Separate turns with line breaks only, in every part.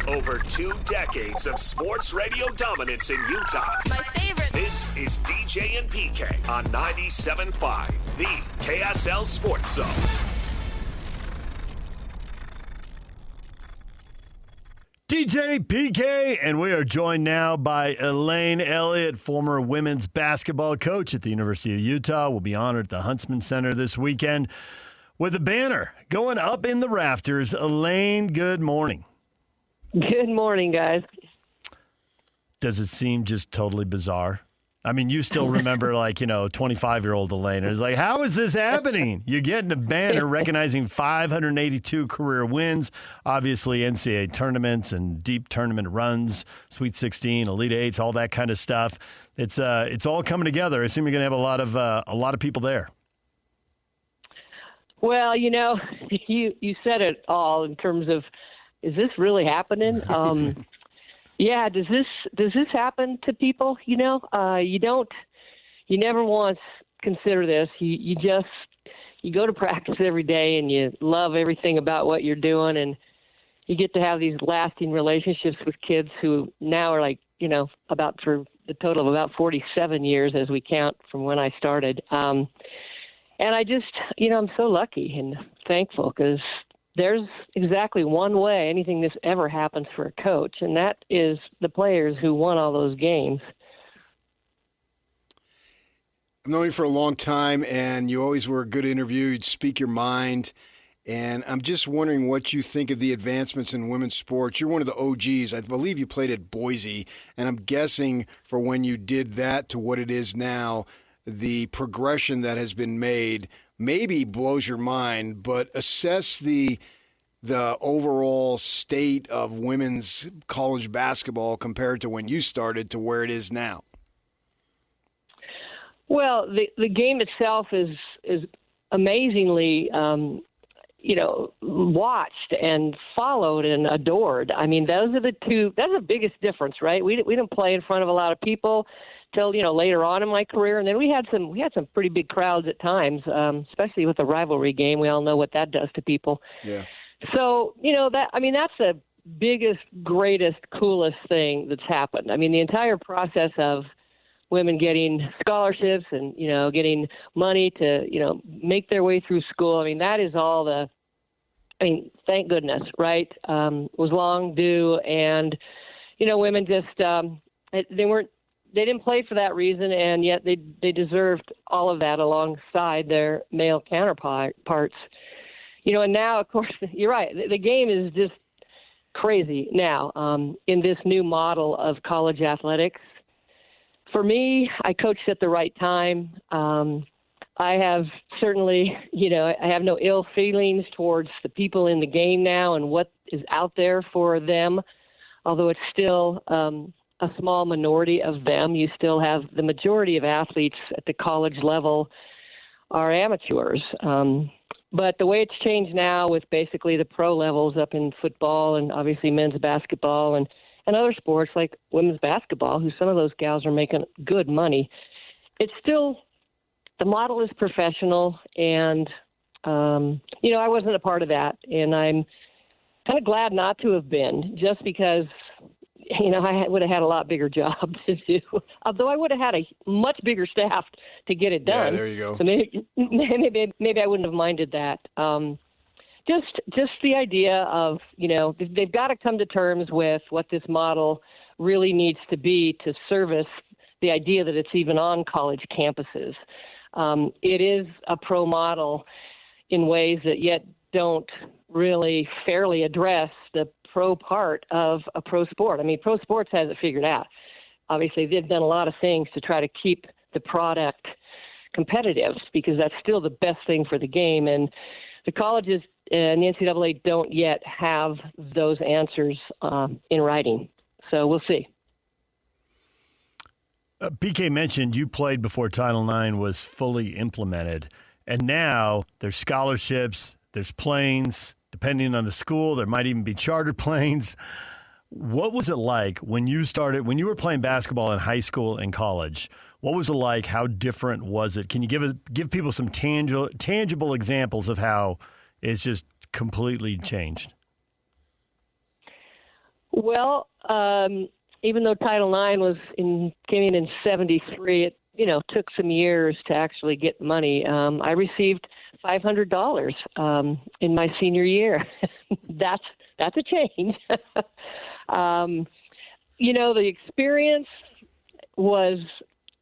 Over 2 decades of sports radio dominance in Utah.
My favorite.
This is DJ and PK on 97.5, the KSL Sports Zone.
DJ PK, and we are joined now by Elaine, Elliott, former women's basketball coach at the University of Utah. Will be honored at the Huntsman Center this weekend with a banner going up in the rafters. Elaine, good morning.
Good morning, guys.
Does it seem just totally bizarre? I mean, you still remember, 25-year-old Elaine. It's like, how is this happening? You're getting a banner recognizing 582 career wins, obviously NCAA tournaments and deep tournament runs, Sweet 16, Elite Eights, all that kind of stuff. It's all coming together. I assume you're going to have a lot of people there.
Well, you said it all in terms of, is this really happening? Yeah, does this happen to people? You never once consider this. You go to practice every day and you love everything about what you're doing, and you get to have these lasting relationships with kids who now are about for the total of about 47 years as we count from when I started. And I just, I'm so lucky and thankful because there's exactly one way anything this ever happens for a coach, and that is the players who won all those games.
I've known you for a long time, and you always were a good interview. You'd speak your mind, and I'm just wondering what you think of the advancements in women's sports. You're one of the OGs. I believe you played at Boise, and I'm guessing for when you did that to what it is now, the progression that has been made maybe blows your mind, but assess the overall state of women's college basketball compared to when you started to where it is now.
Well, the game itself is amazingly, watched and followed and adored. I mean, those are that's the biggest difference, right? We didn't play in front of a lot of people till later on in my career, and then we had some pretty big crowds at times, especially with the rivalry game. We all know what that does to people.
Yeah.
So that's the biggest, greatest, coolest thing that's happened. I mean, the entire process of women getting scholarships and getting money to make their way through school. I mean, that is all thank goodness, right? Was long due, and women just they didn't play for that reason, and yet they deserved all of that alongside their male counterparts. And now, of course, you're right. The game is just crazy now in this new model of college athletics. For me, I coached at the right time. I have certainly, I have no ill feelings towards the people in the game now and what is out there for them, although it's still a small minority of them. You still have the majority of athletes at the college level are amateurs. But the way it's changed now with basically the pro levels up in football and obviously men's basketball and other sports like women's basketball, who some of those gals are making good money, it's still, the model is professional. And, I wasn't a part of that. And I'm kind of glad not to have been, just because I would have had a lot bigger job to do, although I would have had a much bigger staff to get it done.
Yeah, there you go.
So maybe I wouldn't have minded that. Just the idea of, they've got to come to terms with what this model really needs to be to service the idea that it's even on college campuses. It is a pro model in ways that yet don't really fairly address the pro part of a pro sport. I mean, pro sports has it figured out. Obviously, they've done a lot of things to try to keep the product competitive because that's still the best thing for the game. And the colleges and the NCAA don't yet have those answers in writing. So we'll see.
PK mentioned you played before Title IX was fully implemented. And now there's scholarships, there's planes. Depending on the school, there might even be chartered planes. What was it like when you were playing basketball in high school and college? What was it like? How different was it? Can you give people some tangible examples of how it's just completely changed?
Well, even though Title IX came in 73, it took some years to actually get money. I received $500 in my senior year. That's a change. The experience was,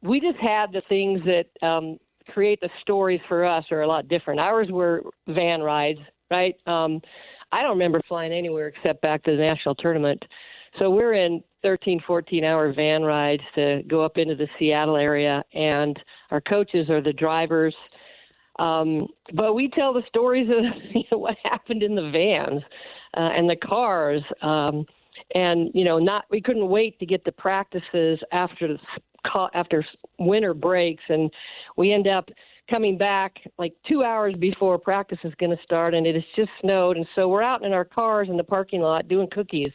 we just had the things that create the stories for us are a lot different. Ours were van rides, right? I don't remember flying anywhere except back to the national tournament. So we're in 13, 14-hour van rides to go up into the Seattle area, and our coaches are the drivers. But we tell the stories of what happened in the vans and the cars. And we couldn't wait to get to practices after winter breaks, and we end up coming back like 2 hours before practice is going to start, and it has just snowed, and so we're out in our cars in the parking lot doing cookies,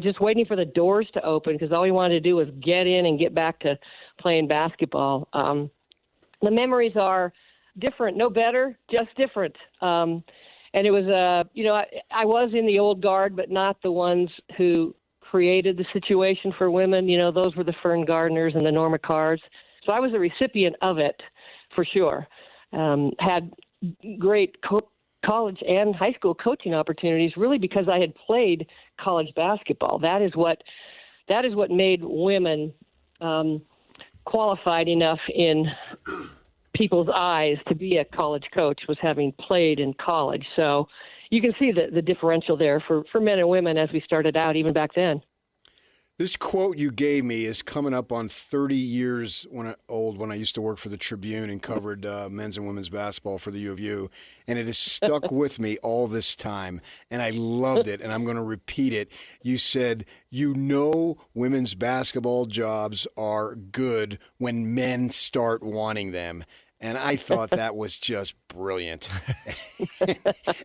just waiting for the doors to open, because all we wanted to do was get in and get back to playing basketball. The memories are different, no better, just different. And it was, I was in the old guard, but not the ones who created the situation for women. Those were the Fern Gardners and the Norma Carrs. So I was a recipient of it, for sure. Had great college and high school coaching opportunities, really because I had played college basketball. That is what made women qualified enough in people's eyes to be a college coach, was having played in college. So you can see the differential there for men and women as we started out, even back then.
This quote you gave me is coming up on 30 years old when I used to work for the Tribune and covered men's and women's basketball for the U of U. And it has stuck with me all this time. And I loved it, and I'm going to repeat it. You said, women's basketball jobs are good when men start wanting them. And I thought that was just brilliant.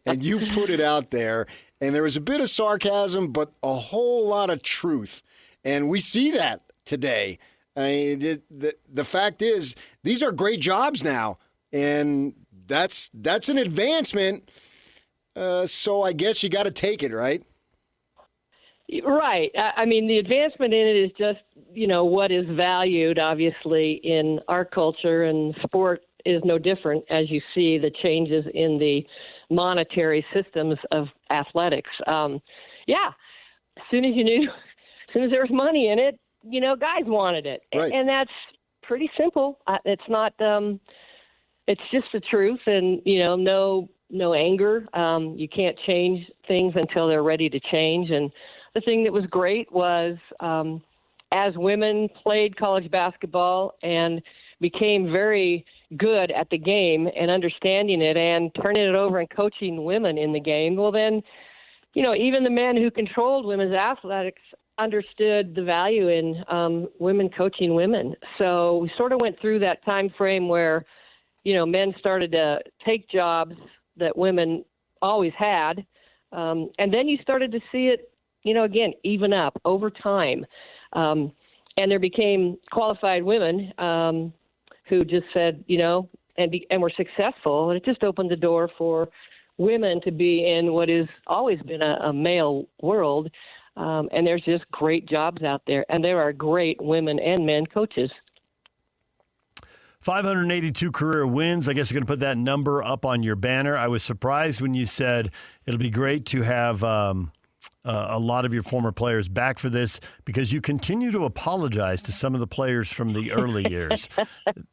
And you put it out there, and there was a bit of sarcasm, but a whole lot of truth. And we see that today. I mean, the fact is, these are great jobs now, and that's an advancement. So I guess you got to take it, right?
Right. I mean, the advancement in it is just, what is valued, obviously, in our culture, and sport is no different, as you see the changes in the monetary systems of athletics. As soon as there was money in it, guys wanted it.
Right.
And that's pretty simple. It's not, it's just the truth, and, no anger. You can't change things until they're ready to change. And the thing that was great was, as women played college basketball and became very good at the game and understanding it and turning it over and coaching women in the game, well then, even the men who controlled women's athletics understood the value in women coaching women. So we sort of went through that time frame where, men started to take jobs that women always had. And then you started to see it, again, even up over time. And there became qualified women who just said, and were successful. And it just opened the door for women to be in what has always been a male world. And there's just great jobs out there. And there are great women and men coaches.
582 career wins. I guess you're going to put that number up on your banner. I was surprised when you said it'll be great to have a lot of your former players back for this, because you continue to apologize to some of the players from the early years.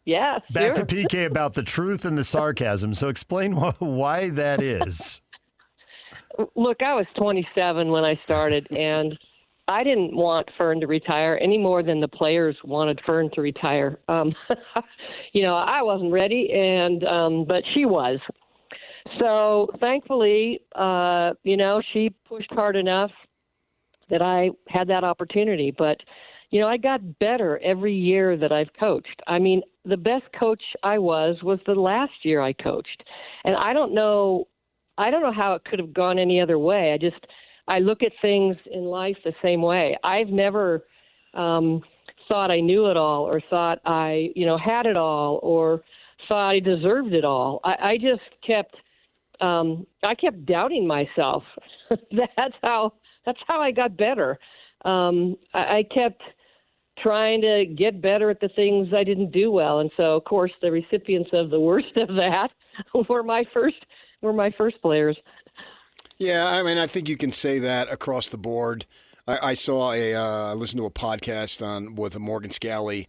Yeah,
back
sure.
to PK about the truth and the sarcasm. So explain why that is.
Look, I was 27 when I started, and I didn't want Fern to retire any more than the players wanted Fern to retire. I wasn't ready, but she was. So thankfully, she pushed hard enough that I had that opportunity. But, I got better every year that I've coached. I mean, the best coach I was the last year I coached. And I don't know how it could have gone any other way. I look at things in life the same way. I've never thought I knew it all, or thought I, had it all, or thought I deserved it all. I just kept I kept doubting myself. That's how I got better. I kept trying to get better at the things I didn't do well. And so, of course, the recipients of the worst of that were my first players.
Yeah, I mean, I think you can say that across the board. I listened to a podcast with Morgan Scally,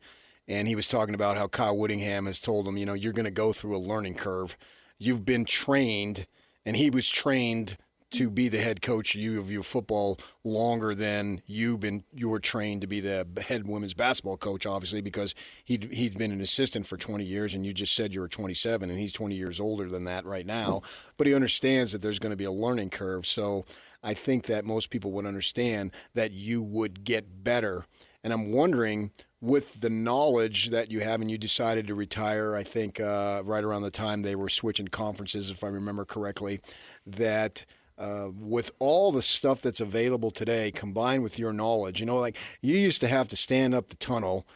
and he was talking about how Kyle Whittingham has told him, you're going to go through a learning curve. You've been trained, and he was trained to be the head coach of U football longer than you were trained to be the head women's basketball coach, obviously, because he'd been an assistant for 20 years, and you just said you were 27, and he's 20 years older than that right now. But he understands that there's going to be a learning curve. So I think that most people would understand that you would get better. And I'm wondering, with the knowledge that you have, and you decided to retire, I think right around the time they were switching conferences, if I remember correctly, that with all the stuff that's available today, combined with your knowledge, like you used to have to stand up the tunnel,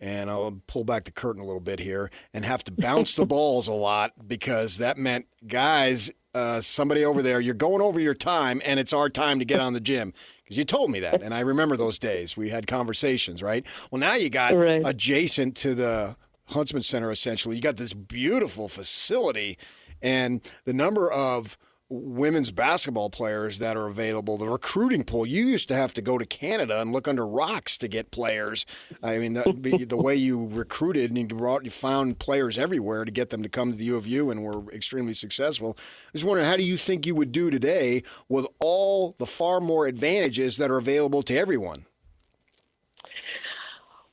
and I'll pull back the curtain a little bit here, and have to bounce the balls a lot, because that meant, guys, somebody over there, you're going over your time, and it's our time to get on the gym. Because you told me that, and I remember those days. We had conversations, right? Well, now you got adjacent to the Huntsman Center, essentially, you got this beautiful facility, and the number of women's basketball players that are available, the recruiting pool. You used to have to go to Canada and look under rocks to get players. I mean, the way you recruited, and you found players everywhere to get them to come to the U of U, and were extremely successful. I was wondering, how do you think you would do today with all the far more advantages that are available to everyone?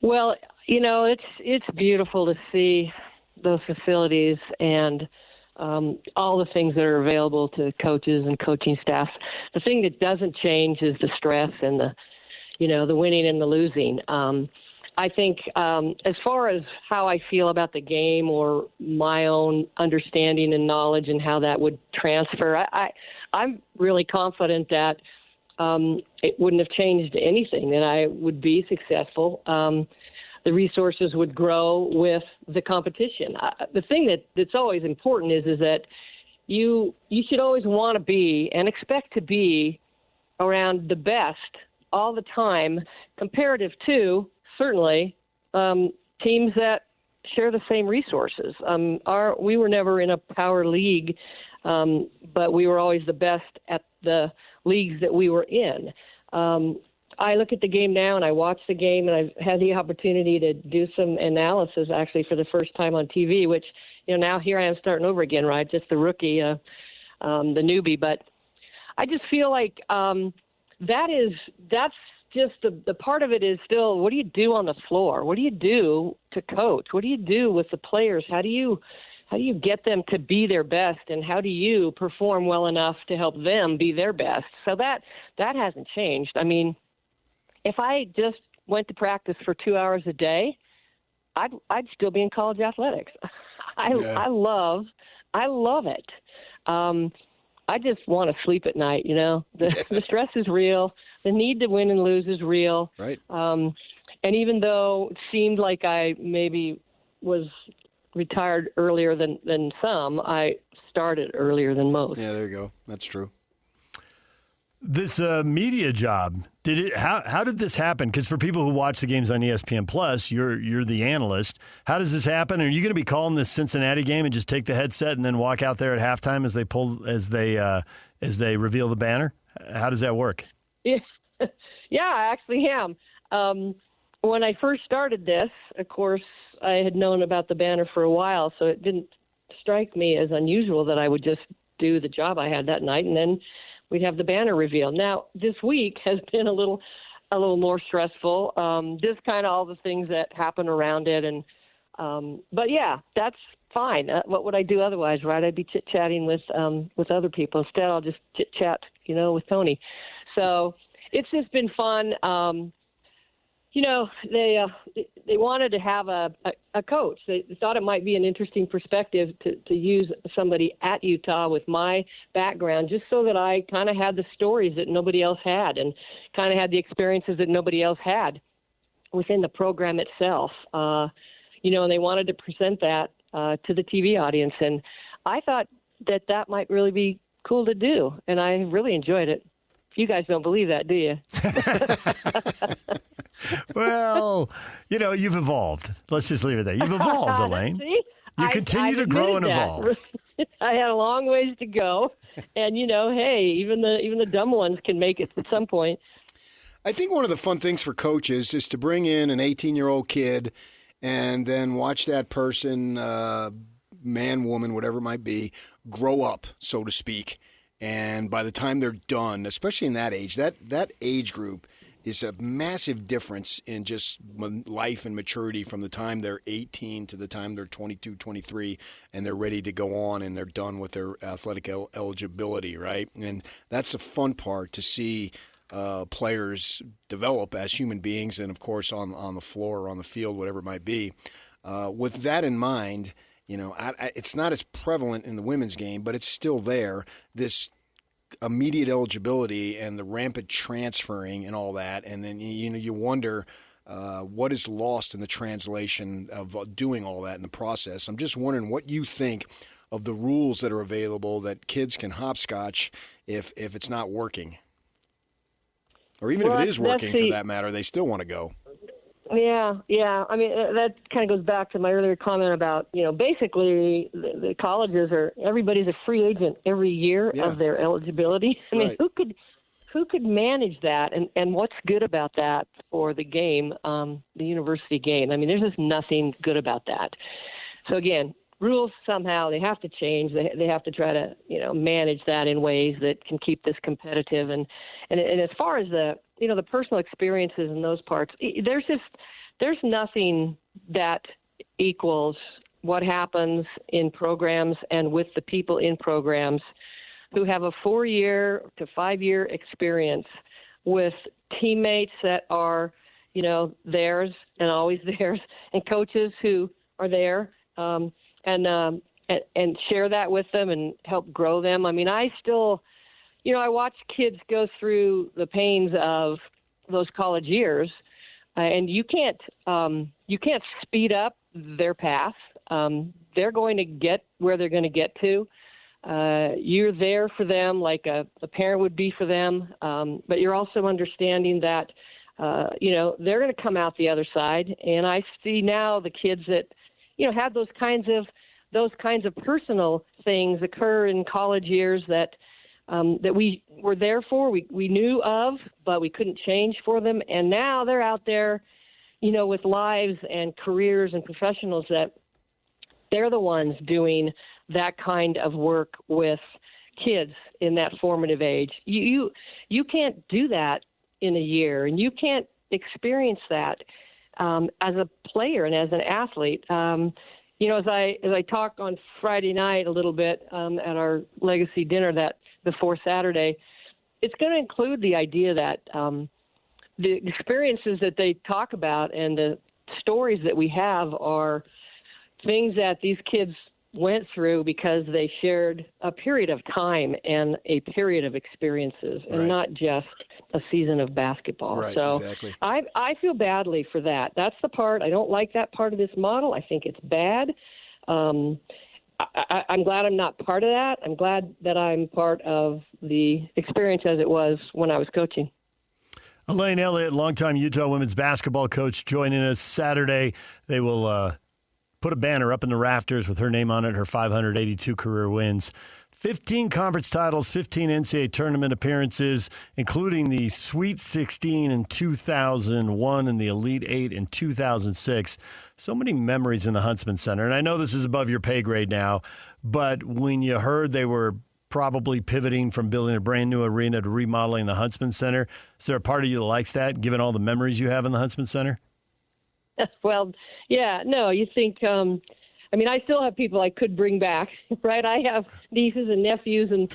Well, it's beautiful to see those facilities and all the things that are available to coaches and coaching staff. The thing that doesn't change is the stress and the winning and the losing. I think as far as how I feel about the game, or my own understanding and knowledge and how that would transfer, I'm really confident that it wouldn't have changed anything, that I would be successful. The resources would grow with the competition. The thing that's always important is that you should always want to be and expect to be around the best all the time, comparative to, certainly, teams that share the same resources. We were never in a power league, but we were always the best at the leagues that we were in. I look at the game now, and I watch the game, and I've had the opportunity to do some analysis actually for the first time on TV, which, now here I am starting over again, right? Just the rookie, the newbie. But I just feel like that's just the part of it is still, what do you do on the floor? What do you do to coach? What do you do with the players? How do you get them to be their best, and how do you perform well enough to help them be their best? So that hasn't changed. I mean, if I just went to practice for 2 hours a day, I'd still be in college athletics. I love it. I just want to sleep at night. The stress is real. The need to win and lose is real.
Right.
And even though it seemed like I maybe was retired earlier than some, I started earlier than most.
Yeah, there you go. That's true.
This media job, how did this happen? Because for people who watch the games on ESPN Plus, you're the analyst. How does this happen? Are you going to be calling this Cincinnati game and just take the headset and then walk out there at halftime as they reveal the banner? How does that work?
Yeah, I actually am. When I first started this, of course, I had known about the banner for a while, so it didn't strike me as unusual that I would just do the job I had that night, and then we'd have the banner reveal. Now, this week has been a little more stressful. Just kind of all the things that happen around it, and but yeah, that's fine. What would I do otherwise, right? I'd be chit-chatting with other people. Instead, I'll just chit-chat, with Tony. So it's just been fun. They wanted to have a coach. They thought it might be an interesting perspective to use somebody at Utah with my background, just so that I kind of had the stories that nobody else had, and kind of had the experiences that nobody else had within the program itself. And they wanted to present that to the TV audience. And I thought that might really be cool to do, and I really enjoyed it. You guys don't believe that, do you?
Well, you've evolved. Let's just leave it there. You've evolved, Elaine.
See?
You continue to grow and evolve.
I had a long ways to go, and hey, even the dumb ones can make it at some point.
I think one of the fun things for coaches is to bring in an 18-year-old kid and then watch that person, man, woman, whatever it might be, grow up, so to speak. And by the time they're done, especially in that age group is a massive difference in just life and maturity from the time they're 18 to the time they're 22, 23, and they're ready to go on and they're done with their athletic eligibility, right? And that's the fun part, to see players develop as human beings and, of course, on the floor or on the field, whatever it might be. With that in mind, it's not as prevalent in the women's game, but it's still there, this immediate eligibility and the rampant transferring and all that. And then, you wonder what is lost in the translation of doing all that in the process. I'm just wondering what you think of the rules that are available that kids can hopscotch if it's not working. Or even if it is working, for that matter, they still want to go.
Yeah. I mean, that kind of goes back to my earlier comment about, basically the colleges everybody's a free agent every year of their eligibility. I mean, who could manage that? And what's good about that for the game, the university game? I mean, there's just nothing good about that. So again, rules somehow they have to change. They have to try to manage that in ways that can keep this competitive. And as far as the the personal experiences and those parts, there's nothing that equals what happens in programs and with the people in programs who have a 4-year to 5-year experience with teammates that are theirs and always theirs, and coaches who are there. And share that with them and help grow them. I mean, I still, I watch kids go through the pains of those college years, and you can't speed up their path. They're going to get where they're going to get to. You're there for them like a parent would be for them, but you're also understanding that, they're going to come out the other side. And I see now the kids that have those kinds of personal things occur in college years that we were there for, we knew of, but we couldn't change for them. And now they're out there, with lives and careers and professionals that they're the ones doing that kind of work with kids in that formative age. You can't do that in a year, and you can't experience that as a player and as an athlete. As I talked on Friday night a little bit at our legacy dinner that before Saturday, it's going to include the idea that the experiences that they talk about and the stories that we have are things that these kids went through because they shared a period of time and a period of experiences, and not just a season of basketball.
Right,
so
exactly.
I feel badly for that. That's the part. I don't like that part of this model. I think it's bad. I'm glad I'm not part of that. I'm glad that I'm part of the experience as it was when I was coaching.
Elaine Elliott, longtime Utah women's basketball coach, joining us Saturday. They will put a banner up in the rafters with her name on it, her 582 career wins. 15 conference titles, 15 NCAA tournament appearances, including the Sweet 16 in 2001 and the Elite 8 in 2006. So many memories in the Huntsman Center. And I know this is above your pay grade now, but when you heard they were probably pivoting from building a brand new arena to remodeling the Huntsman Center, is there a part of you that likes that, given all the memories you have in the Huntsman Center?
Well, yeah, no, you think, I still have people I could bring back, right? I have nieces and nephews and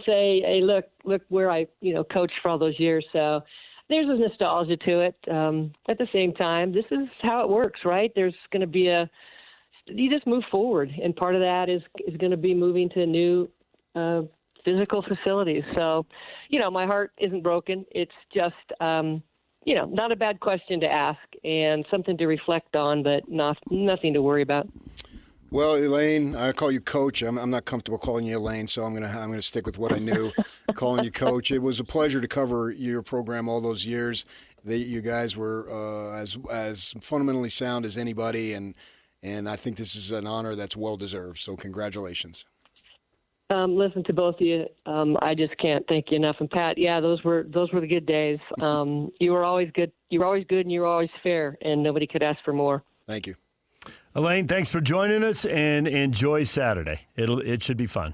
say, hey, look where I, coached for all those years. So there's a nostalgia to it. At the same time, this is how it works, right? There's going to be you just move forward. And part of that is going to be moving to new physical facilities. So, my heart isn't broken. It's just, not a bad question to ask and something to reflect on, but nothing to worry about.
Well, Elaine, I call you Coach. I'm not comfortable calling you Elaine, so I'm gonna stick with what I knew, calling you Coach. It was a pleasure to cover your program all those years. You guys were as fundamentally sound as anybody, and I think this is an honor that's well deserved. So congratulations.
Listen to both of you. I just can't thank you enough. And Pat, yeah, those were the good days. You were always good. You were always good, and you were always fair, and nobody could ask for more.
Thank you.
Elaine, thanks for joining us, and enjoy Saturday. It should be fun.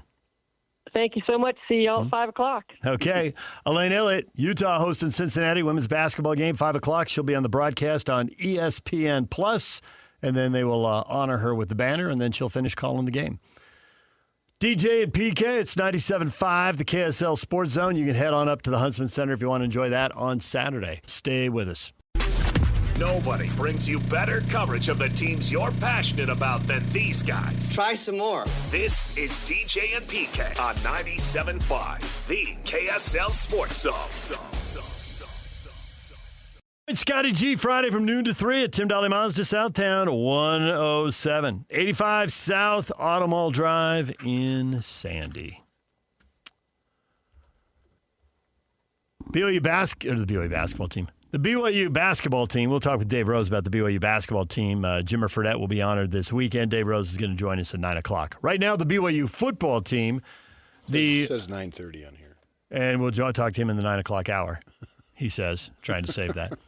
Thank you so much. See y'all at 5 o'clock.
Okay. Elaine Elliott, Utah hosting Cincinnati women's basketball game, 5 o'clock. She'll be on the broadcast on ESPN+, and then they will honor her with the banner, and then she'll finish calling the game. DJ and PK, it's 97.5, the KSL Sports Zone. You can head on up to the Huntsman Center if you want to enjoy that on Saturday. Stay with us.
Nobody brings you better coverage of the teams you're passionate about than these guys.
Try some more.
This is DJ and PK on 97.5, the KSL Sports Zone.
Scotty G, Friday from noon to 3 at Tim Dolly Mazda, Southtown, 107. 85 South Auto Mall Drive in Sandy. BYU basketball team. The BYU basketball team, we'll talk with Dave Rose about the BYU basketball team. Jimmer Fredette will be honored this weekend. Dave Rose is going to join us at 9 o'clock. Right now, the BYU football team.
It says 9:30 on here.
And we'll talk to him in the 9 o'clock hour, he says, trying to save that.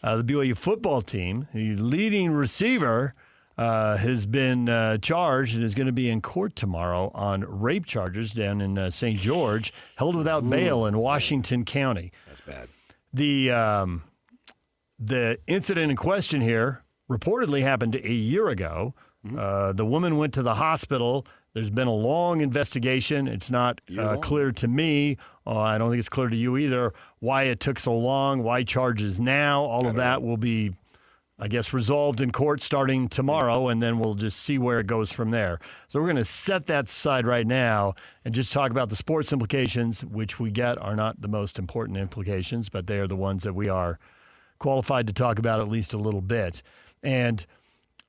The BYU football team, the leading receiver, has been charged and is going to be in court tomorrow on rape charges down in St. George, held without bail in Washington County.
That's bad.
The incident in question here reportedly happened a year ago. The woman went to the hospital. There's been a long investigation. It's not clear to me. I don't think it's clear to you either why it took so long, why charges now. All of that will be, I guess, resolved in court starting tomorrow, and then we'll just see where it goes from there. So we're going to set that aside right now and just talk about the sports implications, which we get are not the most important implications, but they are the ones that we are qualified to talk about at least a little bit. And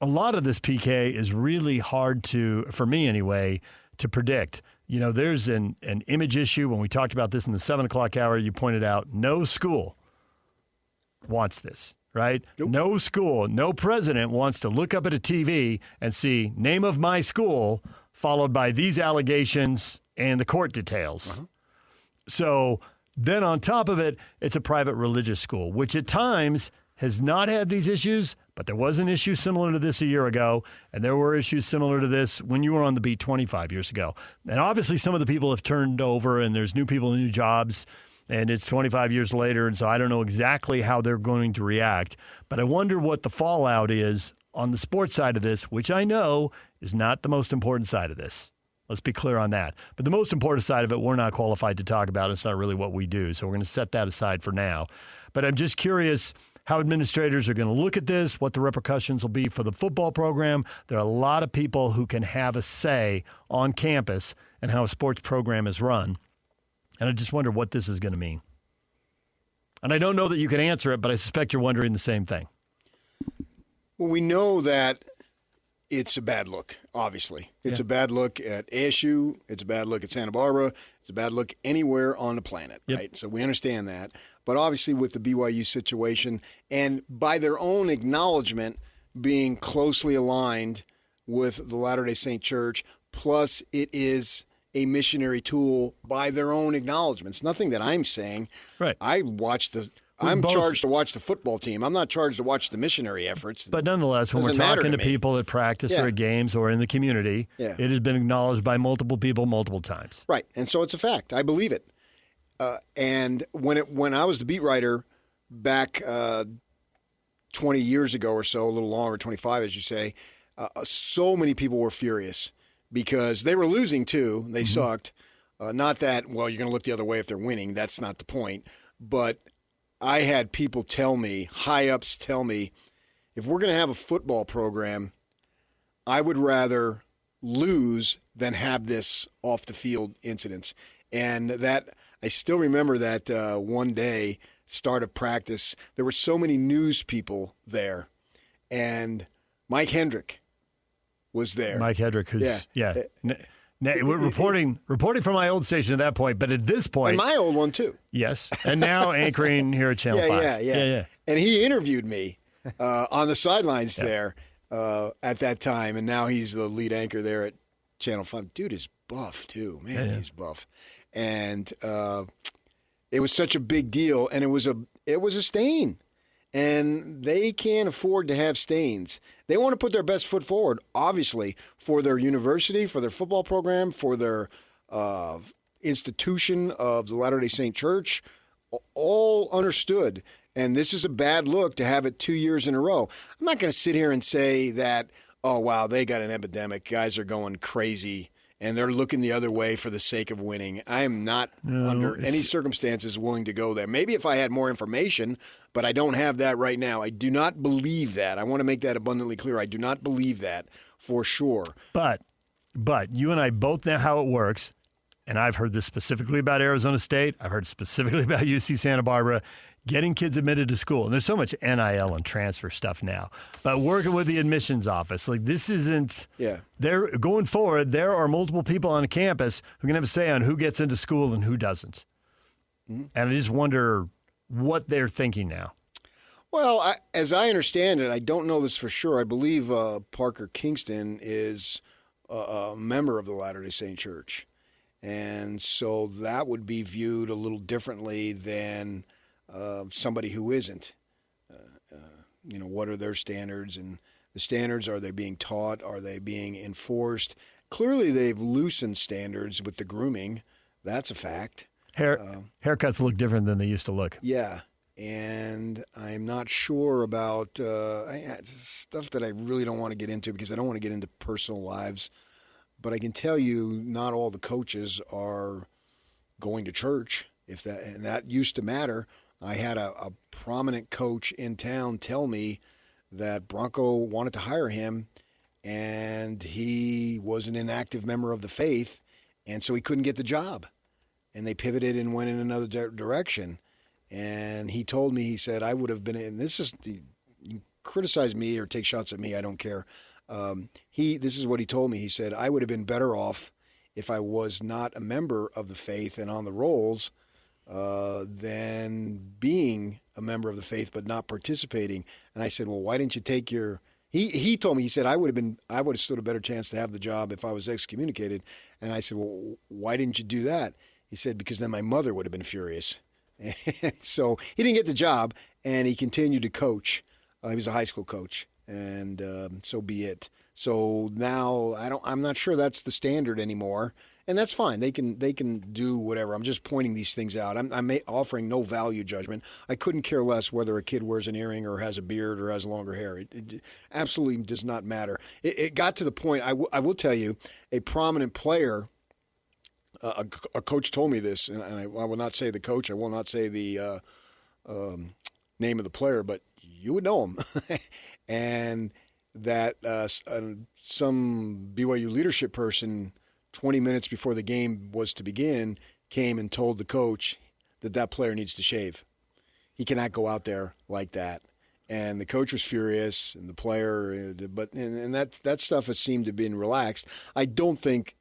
a lot of this, PK, is really hard for me anyway, to predict. You know, there's an image issue. When we talked about this in the 7 o'clock hour, you pointed out no school wants this, right? Nope. No school, no president wants to look up at a TV and see name of my school followed by these allegations and the court details. Uh-huh. So then on top of it, it's a private religious school, which at times has not had these issues, but there was an issue similar to this a year ago, and there were issues similar to this when you were on the beat 25 years ago. And obviously some of the people have turned over, and there's new people in new jobs, and it's 25 years later, and so I don't know exactly how they're going to react. But I wonder what the fallout is on the sports side of this, which I know is not the most important side of this. Let's be clear on that. But the most important side of it, we're not qualified to talk about. It's not really what we do, so we're going to set that aside for now. But I'm just curious how administrators are going to look at this, what the repercussions will be for the football program. There are a lot of people who can have a say on campus and how a sports program is run. And I just wonder what this is going to mean. And I don't know that you can answer it, but I suspect you're wondering the same thing.
Well, we know that it's a bad look, obviously. It's a bad look at ASU. It's a bad look at Santa Barbara. It's a bad look anywhere on the planet, right? So we understand that. But obviously with the BYU situation, and by their own acknowledgement being closely aligned with the Latter-day Saint Church, plus it is a missionary tool by their own acknowledgments. Nothing that I'm saying. Right. I'm charged to watch the football team. I'm not charged to watch the missionary efforts.
But nonetheless, when we're talking to people at practice or at games or in the community, it has been acknowledged by multiple people multiple times.
Right. And so it's a fact. I believe it. And when I was the beat writer back 20 years ago or so, a little longer, 25 as you say, so many people were furious because they were losing too. They sucked. Not that, well, you're going to look the other way if they're winning. That's not the point. But I had people tell me, high-ups tell me, if we're going to have a football program, I would rather lose than have this off-the-field incidents. And that I still remember that one day, start of practice, there were so many news people there. And Mike Hendrick was there.
Mike Hedrick, who's
Yeah.
we're reporting from my old station at that point, but at this point,
And my old one too.
yes, and now anchoring here at Channel 5.
Yeah. And he interviewed me on the sidelines there at that time, and now he's the lead anchor there at Channel 5. Dude is buff too, man. He's buff, and it was such a big deal, and it was a stain. And they can't afford to have stains. They want to put their best foot forward, obviously, for their university, for their football program, for their institution of the Latter-day Saint Church. All understood. And this is a bad look to have it 2 years in a row. I'm not going to sit here and say that, oh, wow, they got an epidemic. Guys are going crazy, and they're looking the other way for the sake of winning. I am not under any circumstances willing to go there. Maybe if I had more information, but I don't have that right now. I do not believe that. I want to make that abundantly clear. I do not believe that for sure.
But you and I both know how it works, and I've heard this specifically about Arizona State. I've heard specifically about UC Santa Barbara. Getting kids admitted to school. And there's so much NIL and transfer stuff now. But working with the admissions office, like this isn't they're going forward, there are multiple people on a campus who can have a say on who gets into school and who doesn't. Mm-hmm. And I just wonder what they're thinking now.
Well, as I understand it, I don't know this for sure. I believe Parker Kingston is a member of the Latter-day Saint Church. And so that would be viewed a little differently than somebody who isn't. What are their standards? And the standards, are they being taught? Are they being enforced? Clearly, they've loosened standards with the grooming. That's a fact.
Haircuts look different than they used to look.
Yeah. And I'm not sure about stuff that I really don't want to get into because I don't want to get into personal lives. But I can tell you not all the coaches are going to church. And that used to matter. I had a prominent coach in town tell me that Bronco wanted to hire him, and he was an inactive member of the faith, and so he couldn't get the job. And they pivoted and went in another direction. And he told me, he said, I would have been in, you criticize me or take shots at me, I don't care. This is what he told me. He said, I would have been better off if I was not a member of the faith and on the rolls than being a member of the faith but not participating. And I said, well, why didn't you take your – he told me, he said, I would have stood a better chance to have the job if I was excommunicated. And I said, well, why didn't you do that? He said, because then my mother would have been furious. And so he didn't get the job, and he continued to coach. He was a high school coach, and so be it. So now I'm not sure that's the standard anymore. And that's fine. They can do whatever. I'm just pointing these things out. I'm offering no value judgment. I couldn't care less whether a kid wears an earring or has a beard or has longer hair. It absolutely does not matter. It got to the point, I will tell you, a prominent player, a coach told me this, and I will not say the coach. I will not say the name of the player, but you would know him. And that some BYU leadership person 20 minutes before the game was to begin, came and told the coach that player needs to shave. He cannot go out there like that. And the coach was furious, and the player, and that stuff has seemed to have been relaxed. I don't think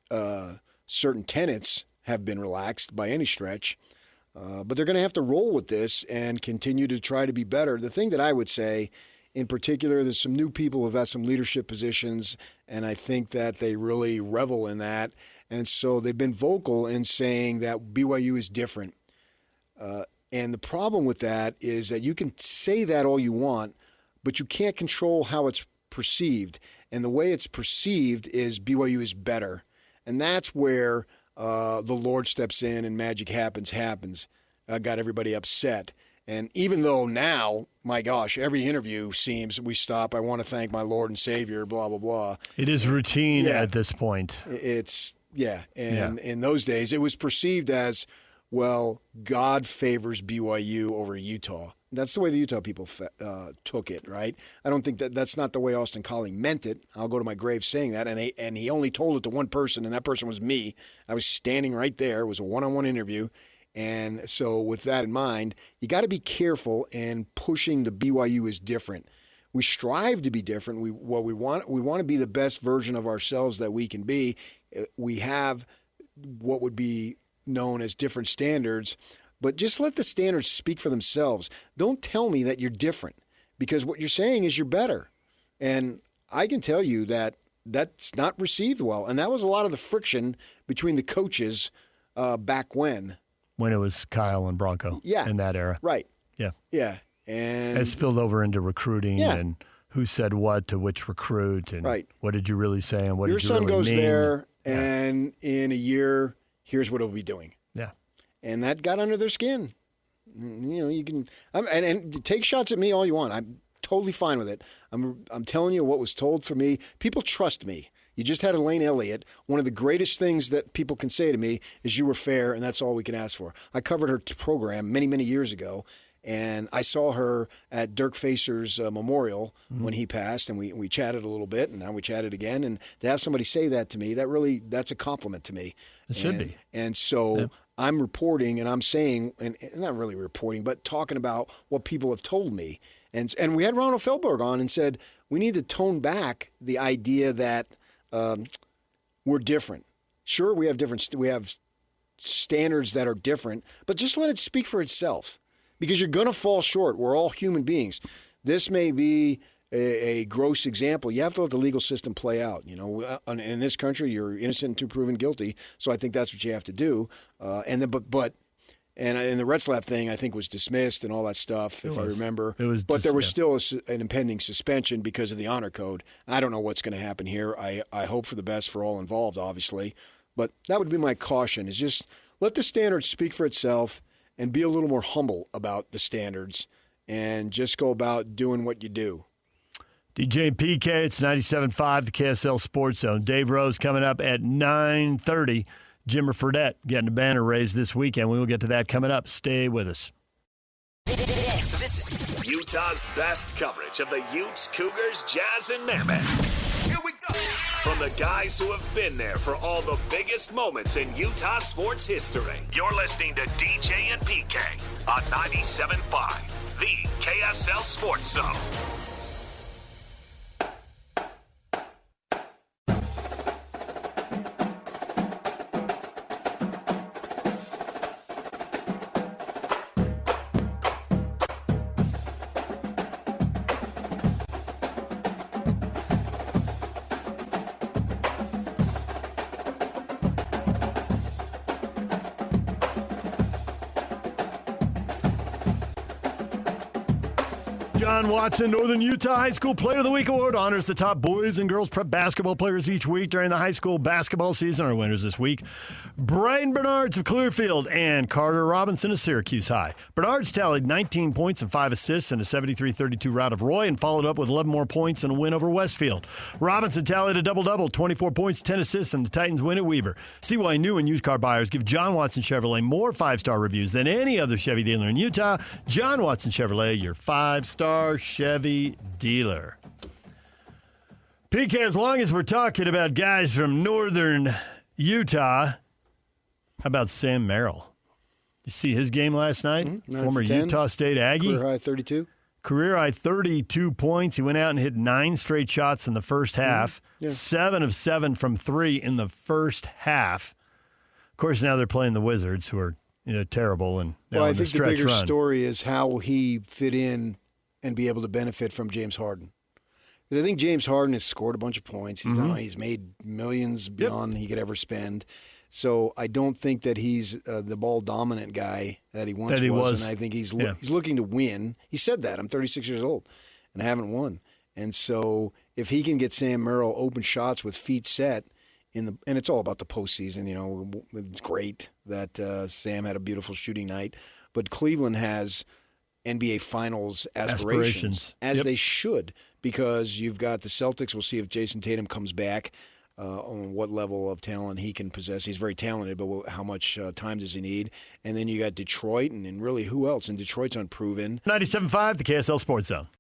certain tenets have been relaxed by any stretch, but they're going to have to roll with this and continue to try to be better. The thing that I would say, in particular, there's some new people who have had some leadership positions, and I think that they really revel in that. And so they've been vocal in saying that BYU is different. And the problem with that is that you can say that all you want, but you can't control how it's perceived. And the way it's perceived is BYU is better. And that's where the Lord steps in and magic happens. Got everybody upset. And even though now, my gosh, every interview seems we stop, I want to thank my Lord and Savior, blah, blah, blah.
It is routine at this point.
In those days, it was perceived as, well, God favors BYU over Utah. That's the way the Utah people took it, right? I don't think that's not the way Austin Colling meant it. I'll go to my grave saying that. And he only told it to one person, and that person was me. I was standing right there. It was a one-on-one interview. And so with that in mind, you got to be careful in pushing the BYU is different. We strive to be different. We want to be the best version of ourselves that we can be. We have what would be known as different standards, but just let the standards speak for themselves. Don't tell me that you're different, because what you're saying is you're better. And I can tell you that that's not received well. And that was a lot of the friction between the coaches back when.
When it was Kyle and Bronco in that era.
Right.
Yeah.
Yeah. And
it spilled over into recruiting and who said what to which recruit and what did you really say and what
your
did you really mean.
son goes there and in a year, here's what he'll be doing.
Yeah.
And that got under their skin. You know, you can and take shots at me all you want. I'm totally fine with it. I'm telling you what was told for me. People trust me. You just had Elaine Elliott. One of the greatest things that people can say to me is you were fair, and that's all we can ask for. I covered her program many, many years ago, and I saw her at Dirk Facer's memorial when he passed, and we chatted a little bit, and now we chatted again. And to have somebody say that to me, that's a compliment to me.
It should be.
And so I'm reporting, and I'm saying, and not really reporting, but talking about what people have told me. And we had Ronald Feldberg on and said, we need to tone back the idea that we're different. Sure, we have standards that are different, but just let it speak for itself, because you're going to fall short. We're all human beings. This may be a gross example. You have to let the legal system play out. You know, in this country, you're innocent until proven guilty. So I think that's what you have to do. And the Retzlaff thing, I think, was dismissed and all that stuff, if I remember. But there was still an impending suspension because of the honor code. I don't know what's going to happen here. I hope for the best for all involved, obviously. But that would be my caution, is just let the standards speak for itself and be a little more humble about the standards and just go about doing what you do.
DJ and PK, it's 97.5, the KSL Sports Zone. Dave Rose coming up at 9:30. Jimmer Fredette getting a banner raised this weekend. We will get to that coming up. Stay with us.
This is Utah's best coverage of the Utes, Cougars, Jazz, and Mammoth. Here we go. From the guys who have been there for all the biggest moments in Utah sports history. You're listening to DJ and PK on 97.5, the KSL Sports Zone.
John Watson, Northern Utah High School Player of the Week Award, honors the top boys and girls prep basketball players each week during the high school basketball season. Our winners this week, Brian Bernards of Clearfield and Carter Robinson of Syracuse High. Bernards tallied 19 points and 5 assists in a 73-32 rout of Roy and followed up with 11 more points in a win over Westfield. Robinson tallied a double-double, 24 points, 10 assists in the Titans' win at Weber. See why new and used car buyers give John Watson Chevrolet more 5-star reviews than any other Chevy dealer in Utah. John Watson Chevrolet, your 5-star Chevy dealer. PK, as long as we're talking about guys from northern Utah, how about Sam Merrill? You see his game last night? Former Utah State Aggie.
Career high 32.
Career high 32 points. He went out and hit 9 straight shots in the first half. 7 of 7 from 3 in the first half. Of course, now they're playing the Wizards, who are terrible. And
I think the bigger story is how he fit in and be able to benefit from James Harden. Because I think James Harden has scored a bunch of points. He's made millions beyond he could ever spend. So I don't think that he's the ball dominant guy that he once was. And I think he's looking to win. He said that. I'm 36 years old and I haven't won. And so if he can get Sam Merrill open shots with feet set and it's all about the postseason. It's great that Sam had a beautiful shooting night, but Cleveland has NBA Finals aspirations. As they should, because you've got the Celtics. We'll see if Jason Tatum comes back, on what level of talent he can possess. He's very talented, but how much time does he need? And then you got Detroit, and really who else? And Detroit's unproven.
97.5, the KSL Sports Zone.